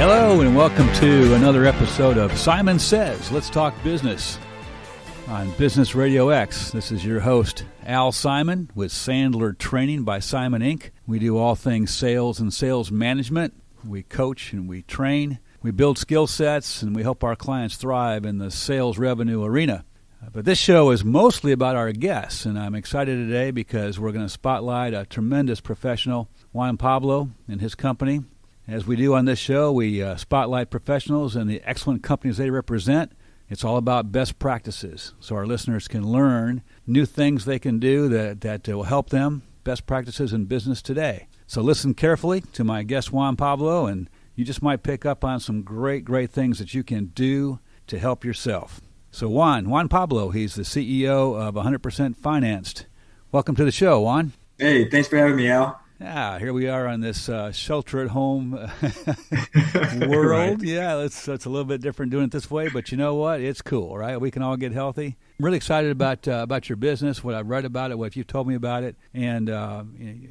Hello and welcome to another episode of Simon Says, Let's Talk Business on Business RadioX. This is your host, Al Simon, with Sandler Training by Simon Inc. We do all things sales and sales management. We coach and we train. We build skill sets and we help our clients thrive in the sales revenue arena. But this show is mostly about our guests, and I'm excited today because we're going to spotlight a tremendous professional, Juan Pablo, and his company. As we do on this show, we spotlight professionals and the excellent companies they represent. It's all about best practices, so our listeners can learn new things they can do that will help them, best practices in business today. So listen carefully to my guest, Juan Pablo, and you just might pick up on some great things that you can do to help yourself. So Juan Pablo, he's the CEO of 100% Financed. Welcome to the show, Juan. Hey, thanks for having me, Al. Yeah, here we are on this shelter-at-home world. Right. Yeah, it's a little bit different doing it this way, but you know what? It's cool, right? We can all get healthy. I'm really excited about your business, what I've read about it, what you've told me about it, and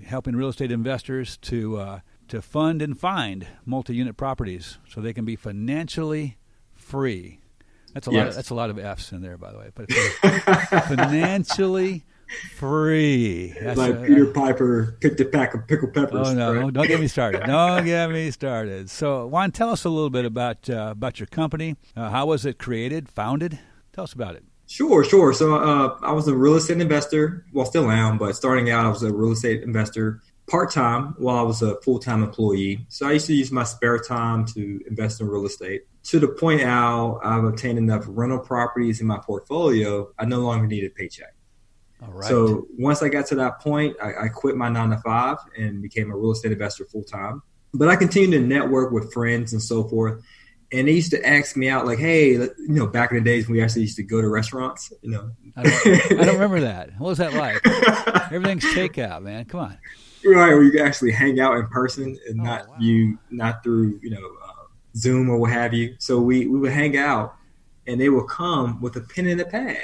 helping real estate investors to fund and find multi-unit properties so they can be financially free. That's a lot of F's in there, by the way. But financially free. That's like Peter Piper picked a pack of pickled peppers. Oh, no. Right? Don't get me started. Don't get me started. So, Juan, tell us a little bit about your company. How was it created, founded? Tell us about it. Sure. So I was a real estate investor. Well, still am, but starting out, I was a real estate investor part-time while I was a full-time employee. So I used to use my spare time to invest in real estate. To the point, Al, I've obtained enough rental properties in my portfolio, I no longer need a paycheck. All right. So once I got to that point, I quit my 9-to-5 and became a real estate investor full-time. But I continued to network with friends and so forth. And they used to ask me out like, hey, back in the days when we actually used to go to restaurants, I don't remember that. What was that like? Everything's takeout, man. Come on. Right, where you can actually hang out in person and not through, Zoom or what have you. So we would hang out and they will come with a pen and a pad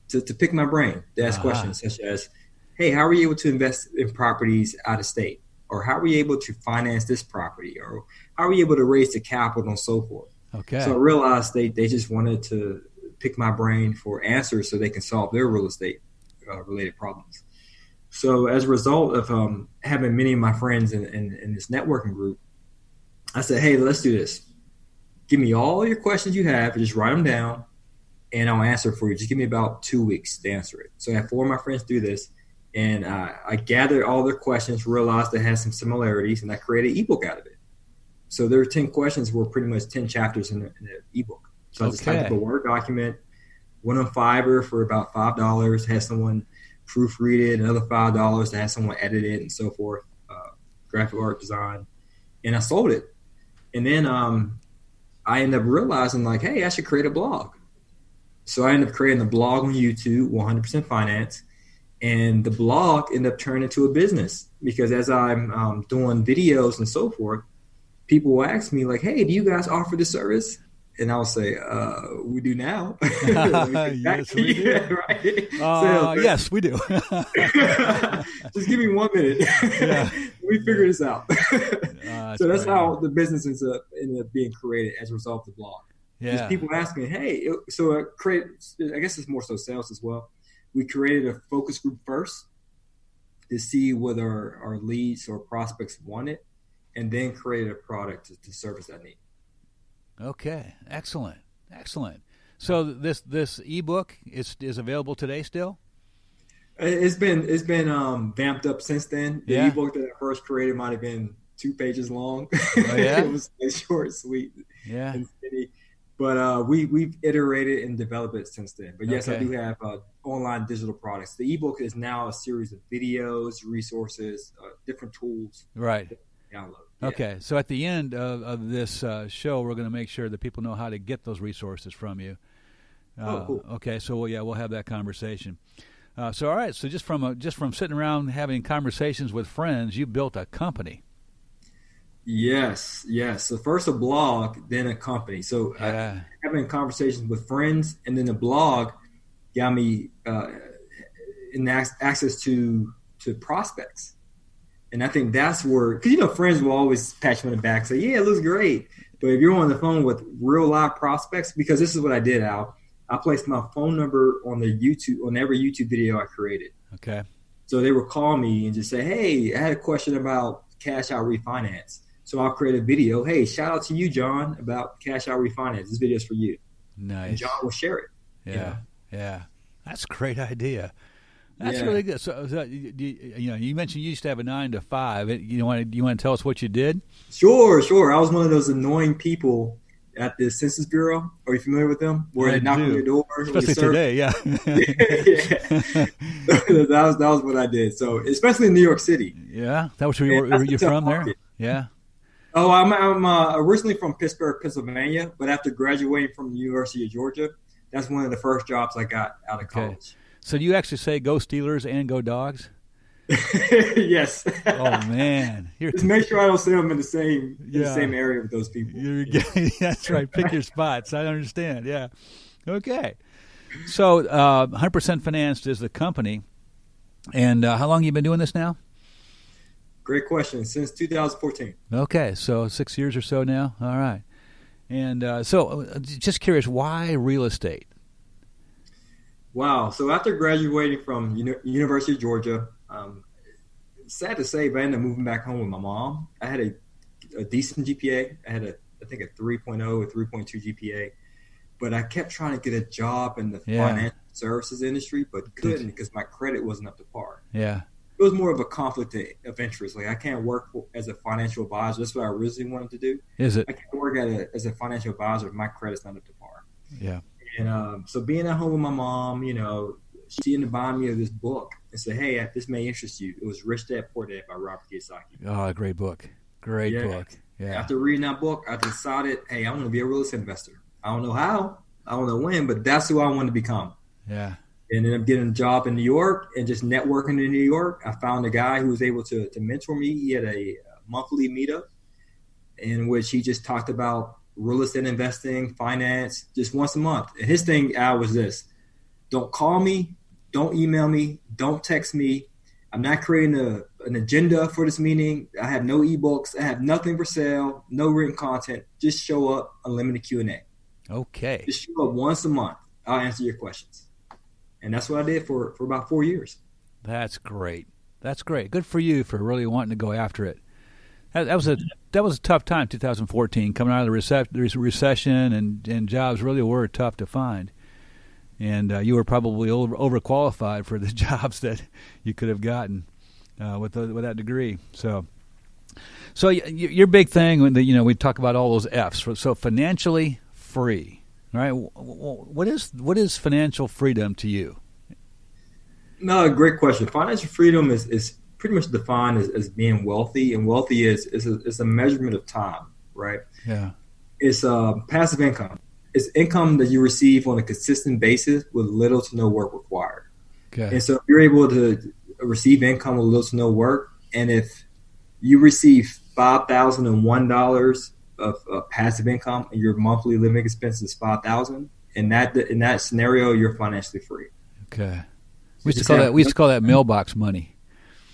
to pick my brain, to ask questions such as, hey, how are you able to invest in properties out of state? Or how are you able to finance this property? Or how are you able to raise the capital and so forth? Okay. So I realized they just wanted to pick my brain for answers so they can solve their real estate related problems. So as a result of having many of my friends in this networking group, I said, hey, let's do this. Give me all your questions you have, and just write them down, and I'll answer for you. Just give me about 2 weeks to answer it. So I had 4 of my friends do this, and I gathered all their questions, realized they had some similarities, and I created an ebook out of it. So their 10 questions were pretty much 10 chapters in the ebook. So I just typed up a Word document, went on Fiverr for about $5, had someone proofread it, another $5 to have someone edit it and so forth, graphic art design, and I sold it. And then I ended up realizing like, hey, I should create a blog. So I ended up creating a blog on YouTube, 100% Finance, and the blog ended up turning into a business because as I'm doing videos and so forth, people will ask me like, hey, do you guys offer this service? And I'll say, we do now. Yes, we do. Yeah, right? Yes, we do. Just give me 1 minute. Yeah. We figure this out. So that's great. how the business ended up being created as a result of the blog. Yeah. Just people ask me, hey, so I guess it's more so sales as well. We created a focus group first to see whether our leads or prospects want it, and then created a product to service that need. Okay, excellent. So this ebook is available today still? It's been vamped up since then. The ebook that I first created might have been 2 pages long. Oh, yeah? It was short, sweet, yeah, and skinny. But we've iterated and developed it since then. But yes, I do have online digital products. The ebook is now a series of videos, resources, different tools. Right. Download. Yeah. Okay, so at the end of this show, we're going to make sure that people know how to get those resources from you. Cool. Okay, so we'll have that conversation. So all right, so just from sitting around having conversations with friends, you built a company. Yes. So first a blog, then a company. So having conversations with friends, and then the blog got me access to prospects. And I think that's where, because friends will always pat you on the back, say, yeah, it looks great. But if you're on the phone with real live prospects, because this is what I did, Al, I placed my phone number on every YouTube video I created. Okay. So they would call me and just say, hey, I had a question about cash out refinance. So I'll create a video. Hey, shout out to you, John, about cash out refinance. This video is for you. Nice. And John will share it. Yeah. Yeah. That's a great idea. That's really good. So you mentioned you used to have a 9 to 5. You want to tell us what you did? Sure. I was one of those annoying people at the Census Bureau. Are you familiar with them? Where they knock on your door, especially today. Yeah. That was what I did. So especially in New York City. Yeah, that was where you're from there. Yeah. Oh, I'm originally from Pittsburgh, Pennsylvania, but after graduating from the University of Georgia, that's one of the first jobs I got out of college. So do you actually say go Steelers and go Dogs? Yes. Oh man, just make sure I don't say them in the same area with those people. That's right. Pick your spots. I understand. Yeah. Okay. So 100% Financed is the company, and how long have you been doing this now? Great question. Since 2014. Okay, so 6 years or so now. All right. And so just curious, why real estate? Wow. So after graduating from University of Georgia, sad to say, but I ended up moving back home with my mom. I had a decent GPA. I had I think a 3.0 or 3.2 GPA, but I kept trying to get a job in the financial services industry, but couldn't because my credit wasn't up to par. Yeah. It was more of a conflict of interest. Like I can't work as a financial advisor. That's what I originally wanted to do. Is it? I can't work as a financial advisor if my credit's not up to par. Yeah. And so being at home with my mom, she ended up buying me this book and said, hey, this may interest you. It was Rich Dad, Poor Dad by Robert Kiyosaki. Oh, great book. Great book. Yeah. After reading that book, I decided, hey, I want to be a real estate investor. I don't know how, I don't know when, but that's who I want to become. Yeah. And then I'm getting a job in New York and just networking in New York. I found a guy who was able to mentor me. He had a monthly meetup in which he just talked about real estate investing, finance, just once a month. And his thing, Al, was this: don't call me, don't email me, don't text me. I'm not creating an agenda for this meeting. I have no ebooks. I have nothing for sale, no written content. Just show up, unlimited Q&A. Okay. Just show up once a month. I'll answer your questions. And that's what I did for about 4 years. That's great. That's great. Good for you for really wanting to go after it. That was a tough time, 2014, coming out of the recession, and jobs really were tough to find. And you were probably overqualified for the jobs that you could have gotten with that degree. So your big thing, we talk about all those F's. So financially free. All right. What is financial freedom to you? No, great question. Financial freedom is pretty much defined as being wealthy, and wealthy is a measurement of time, right? Yeah. It's passive income. It's income that you receive on a consistent basis with little to no work required. Okay. And so if you're able to receive income with little to no work, and if you receive $5,001 of passive income and your monthly living expense is $5,000, in that scenario, you're financially free. Okay. We used to call that mailbox money.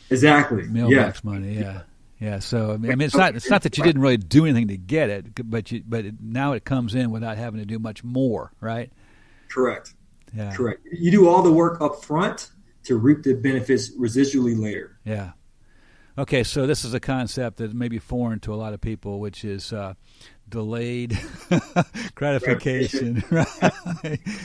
Exactly. Mailbox money. Yeah. Yeah. So I mean, it's not that you didn't really do anything to get it, but now it comes in without having to do much more, right? Correct. Yeah. Correct. You do all the work up front to reap the benefits residually later. Yeah. Okay, so this is a concept that may be foreign to a lot of people, which is delayed gratification. Right?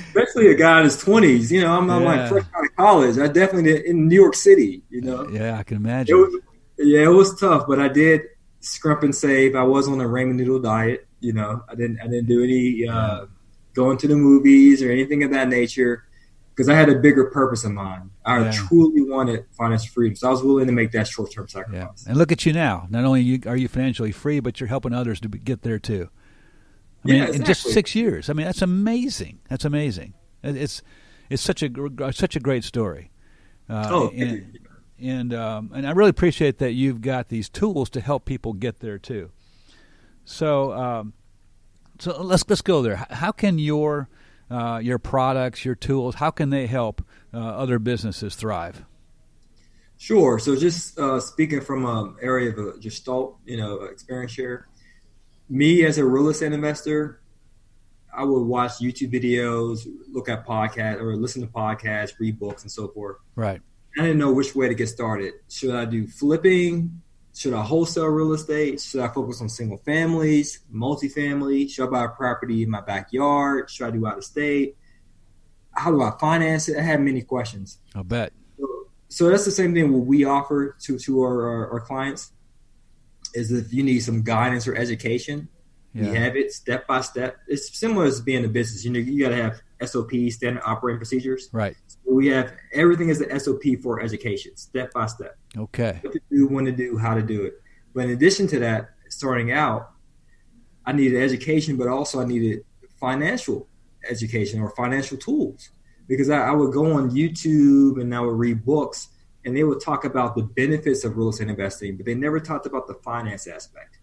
Especially a guy in his 20s. I'm like fresh out of college. I definitely did in New York City. Yeah, I can imagine. It was tough, but I did scrimp and save. I was on a ramen noodle diet. I didn't do any going to the movies or anything of that nature, because I had a bigger purpose in mind. I truly wanted financial freedom, so I was willing to make that short-term sacrifice. Yeah. And look at you now. Not only are you financially free, but you're helping others to get there too. I mean, exactly. In just 6 years. I mean, that's amazing. That's amazing. It's such a great story. And I really appreciate that you've got these tools to help people get there too. So let's go there. How can your products, your tools, how can they help other businesses thrive? Sure. So just speaking from an area of a gestalt, experience share, me as a real estate investor, I would watch YouTube videos, look at podcasts or listen to podcasts, read books and so forth. Right. I didn't know which way to get started. Should I do flipping? Should I wholesale real estate? Should I focus on single families, multifamily? Should I buy a property in my backyard? Should I do out of state? How do I finance it? I had many questions. I'll bet. So that's the same thing what we offer to our clients is if you need some guidance or education, we have it step by step. It's similar as being a business. You got to have SOPs, standard operating procedures. Right. So we have everything as an SOP for education, step by step. Okay. What to do, when to do, how to do it. But in addition to that, starting out, I needed education, but also I needed financial education or financial tools. Because I would go on YouTube and I would read books and they would talk about the benefits of real estate investing, but they never talked about the finance aspect.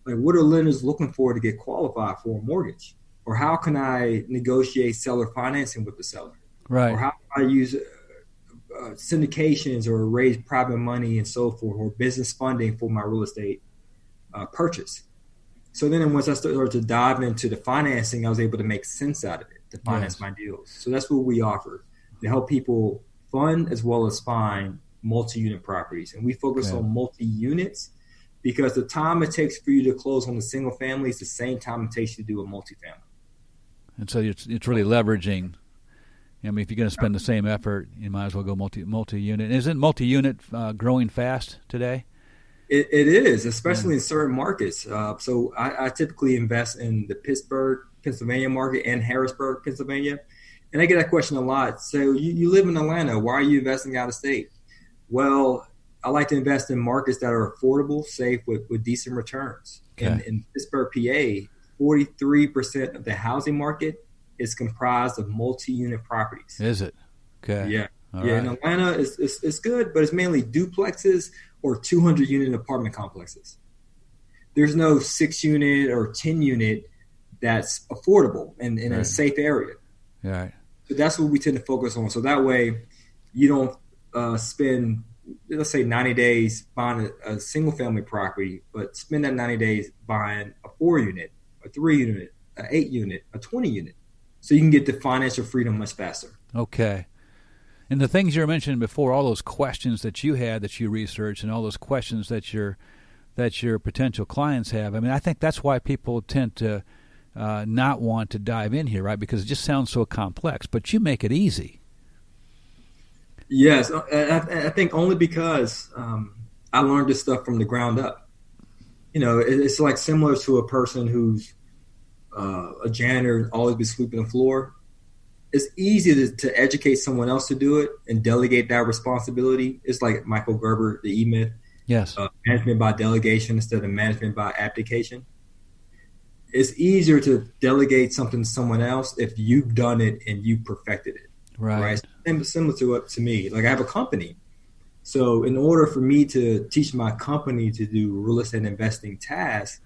Like, what are lenders looking for to get qualified for a mortgage? Or how can I negotiate seller financing with the seller? Right. Or how can I use syndications or raise private money and so forth, or business funding for my real estate purchase? So then once I started to dive into the financing, I was able to make sense out of it to finance my deals. So that's what we offer, to help people fund as well as find multi-unit properties. And we focus on multi-units because the time it takes for you to close on a single family is the same time it takes you to do a multifamily. And so it's really leveraging. I mean, if you're going to spend the same effort, you might as well go multi-unit. Isn't multi-unit growing fast today? It is, especially in certain markets. So I typically invest in the Pittsburgh, Pennsylvania market and Harrisburg, Pennsylvania. And I get that question a lot. So you live in Atlanta. Why are you investing out of state? Well, I like to invest in markets that are affordable, safe, with decent returns. Okay. In Pittsburgh, PA, 43% of the housing market is comprised of multi-unit properties. Is it? Okay. Yeah. All yeah. right. In Atlanta, it's good, but it's mainly duplexes or 200-unit apartment complexes. There's no 6-unit or 10-unit that's affordable and in a safe area. Right. So that's what we tend to focus on. So that way you don't spend, let's say, 90 days buying a single-family property, but spend that 90 days buying a 4-unit, a 3-unit, an 8-unit, a 20-unit. So you can get the financial freedom much faster. Okay. And the things you were mentioning before, all those questions that you had that you researched and all those questions that your potential clients have, I mean, I think that's why people tend to not want to dive in here, right? Because it just sounds so complex, but you make it easy. Yes. I think only because I learned this stuff from the ground up. It's like similar to a person who's a janitor, always be sweeping the floor. It's easy to educate someone else to do it and delegate that responsibility. It's like Michael Gerber, the E-Myth. Yes. Management by delegation instead of management by abdication. It's easier to delegate something to someone else if you've done it and you perfected it. Right. Similar to me. Like, I have a company. So in order for me to teach my company to do real estate investing tasks,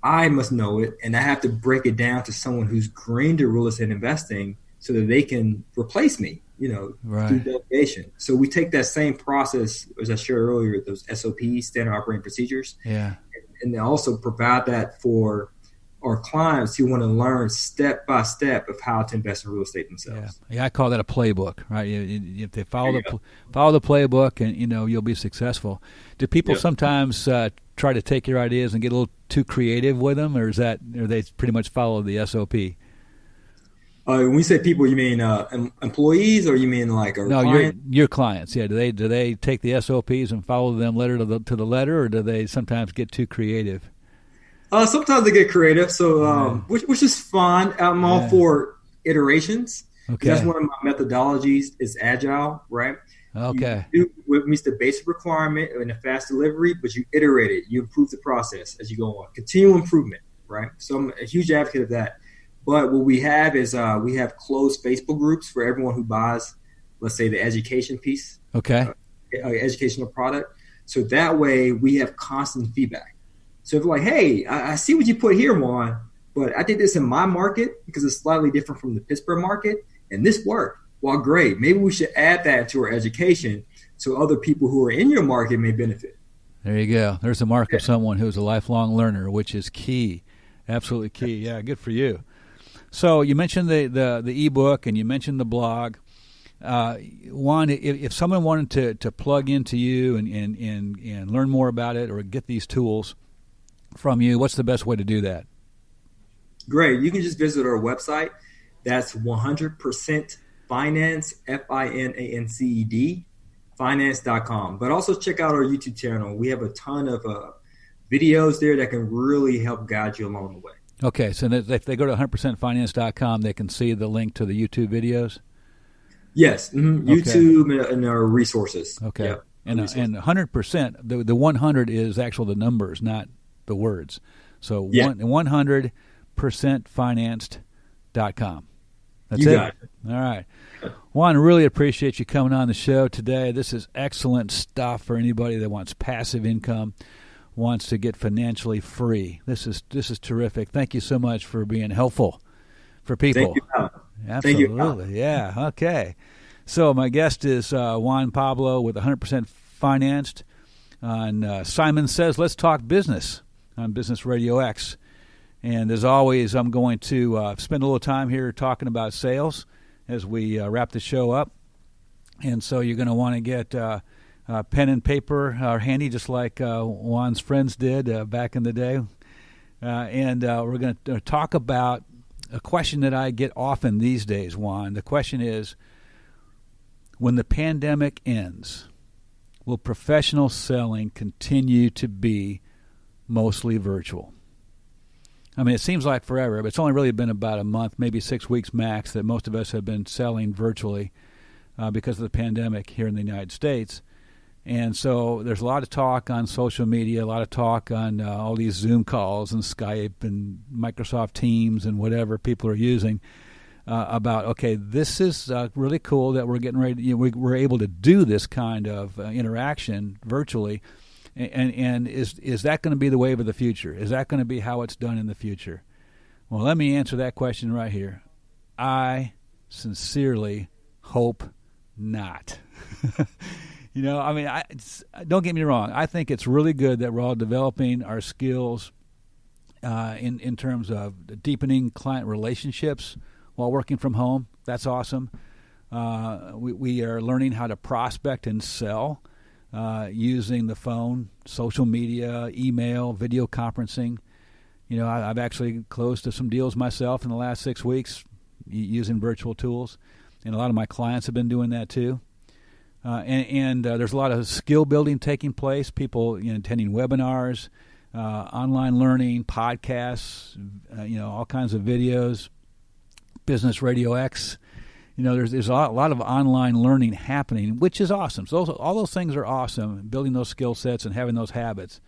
I must know it, and I have to break it down to someone who's green to real estate investing so that they can replace me, through delegation. So we take that same process, as I shared earlier, those SOPs, standard operating procedures, and then also provide that for our clients who want to learn step by step of how to invest in real estate themselves. Yeah, I call that a playbook, right? If they follow the playbook, and you'll be successful. Do people sometimes try to take your ideas and get a little too creative with them, or they pretty much follow the SOP? When you say people, you mean employees, or you mean like a client? your clients. Yeah, do they take the SOPs and follow them letter to the letter, or do they sometimes get too creative? Sometimes they get creative, so which is fine. I'm all for iterations. Okay. That's one of my methodologies is agile, right? Okay. You do what meets the basic requirement in a fast delivery, but you iterate it. You improve the process as you go on. Continual improvement, right? So I'm a huge advocate of that. But what we have is we have closed Facebook groups for everyone who buys, let's say, the education piece. Okay. Educational product. So that way we have constant feedback. So if you're like, hey, I see what you put here, Juan, but I did this in my market because it's slightly different from the Pittsburgh market, and this worked. Well, great. Maybe we should add that to our education so other people who are in your market may benefit. There you go. There's a mark of someone who's a lifelong learner, which is key, absolutely key. Yeah, good for you. So you mentioned the ebook and you mentioned the blog. Juan, if someone wanted to plug into you and learn more about it or get these tools from you, what's the best way to do that? Great. You can just visit our website. That's 100% finance, FINANCED, finance.com. But also check out our YouTube channel. We have a ton of videos there that can really help guide you along the way. Okay, so if they go to 100percentfinance.com, they can see the link to the YouTube videos? Yes, YouTube and our resources. Okay, yep. And 100%, the 100 is actual the numbers, not the words. So 100percentfinanced.com. That's it. Got it. All right. Juan, really appreciate you coming on the show today. This is excellent stuff for anybody that wants passive income, wants to get financially free. This is terrific. Thank you so much for being helpful for people. Thank you, Al. Absolutely. Thank you, yeah. Okay. So my guest is Juan Pablo with 100% Financed on Simon Says Let's Talk Business on Business RadioX. And as always, I'm going to spend a little time here talking about sales as we wrap the show up. And so you're going to want to get pen and paper handy, just like Juan's friends did back in the day. And we're going to talk about a question that I get often these days, Juan. The question is, when the pandemic ends, will professional selling continue to be mostly virtual? I mean, it seems like forever, but it's only really been about a month, maybe 6 weeks max, that most of us have been selling virtually because of the pandemic here in the United States. And so there's a lot of talk on social media, a lot of talk on all these Zoom calls and Skype and Microsoft Teams and whatever people are using about, okay, this is really cool that we're getting ready, we're able to do this kind of interaction virtually. And is that going to be the wave of the future? Is that going to be how it's done in the future? Well, let me answer that question right here. I sincerely hope not. I mean, don't get me wrong. I think it's really good that we're all developing our skills in terms of deepening client relationships while working from home. That's awesome. We are learning how to prospect and sell using the phone, social media, email, video conferencing. I've actually closed some deals myself in the last 6 weeks using virtual tools, and a lot of my clients have been doing that too. And there's a lot of skill building taking place. People attending webinars, online learning, podcasts, all kinds of videos. Business RadioX. There's a lot of online learning happening, which is awesome. So all those things are awesome, building those skill sets and having those habits.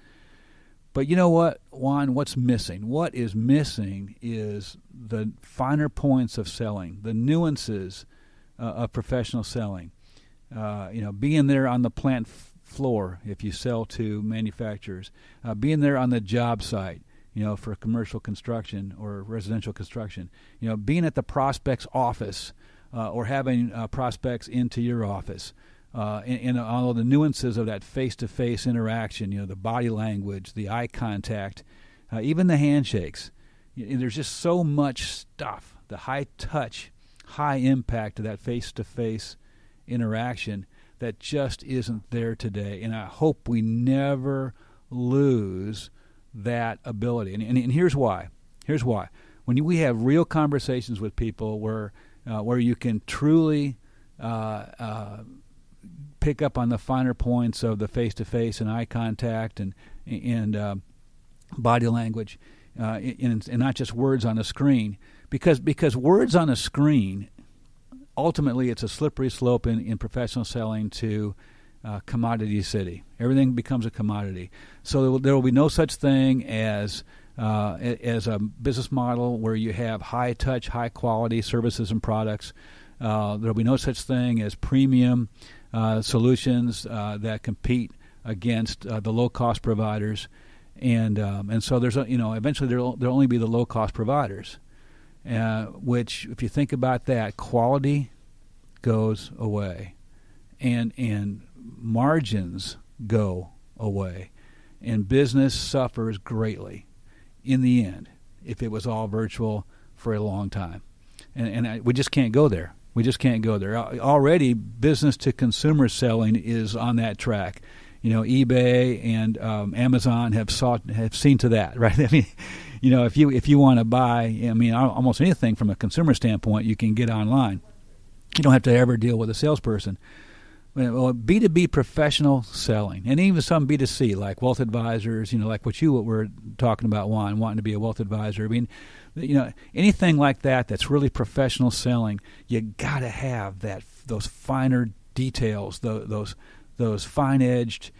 But you know what, Juan, what's missing? What is missing is the finer points of selling, the nuances of professional selling. Being there on the plant floor if you sell to manufacturers, being there on the job site, for commercial construction or residential construction, being at the prospect's office or having prospects into your office, and all the nuances of that face-to-face interaction, the body language, the eye contact, even the handshakes. There's just so much stuff, the high touch, high impact of that face-to-face interaction that just isn't there today. And I hope we never lose that ability. And here's why. When we have real conversations with people where you can truly pick up on the finer points of the face-to-face and eye contact and body language, and not just words on a screen, because words on a screen, ultimately it's a slippery slope in professional selling to commodity city. Everything becomes a commodity. So there will be no such thing as a business model where you have high touch, high quality services and products. There will be no such thing as premium solutions that compete against the low cost providers, and so there's eventually there'll only be the low cost providers, which, if you think about that, quality goes away, and margins go away, and business suffers greatly in the end if it was all virtual for a long time. And we just can't go there. We just can't go there. Already, business to consumer selling is on that track. eBay and Amazon have seen to that, right? I mean, if you want to buy, almost anything from a consumer standpoint, you can get online. You don't have to ever deal with a salesperson. Well, B2B professional selling, and even some B2C, like wealth advisors, like what you were talking about, Juan, wanting to be a wealth advisor. I mean, anything like that that's really professional selling, you got to have those finer details, those fine-edged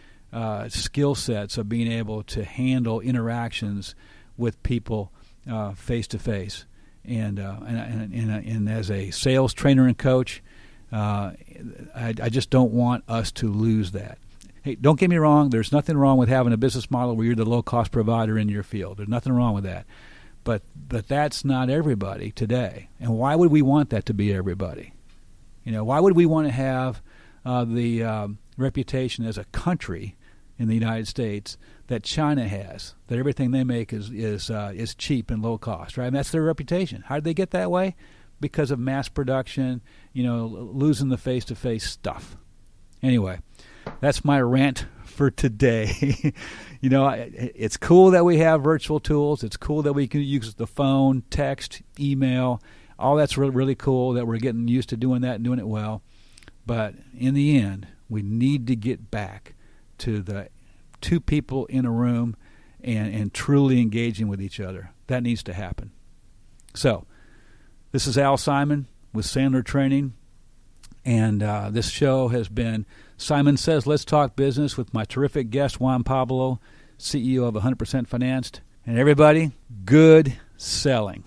skill sets of being able to handle interactions with people face to face. And as a sales trainer and coach, I just don't want us to lose that. Hey, don't get me wrong. There's nothing wrong with having a business model where you're the low-cost provider in your field. There's nothing wrong with that. But that's not everybody today. And why would we want that to be everybody? Why would we want to have the reputation as a country in the United States that China has, that everything they make is cheap and low cost, right? And that's their reputation. How did they get that way? Because of mass production, losing the face-to-face stuff. Anyway, that's my rant for today. It's cool that we have virtual tools. It's cool that we can use the phone, text, email. All that's really, really cool that we're getting used to doing that and doing it well. But in the end, we need to get back to the two people in a room and truly engaging with each other. That needs to happen. So, this is Al Simon with Sandler Training, and this show has been Simon Says Let's Talk Business with my terrific guest, Juan Pablo, CEO of 100% Financed. And everybody, good selling.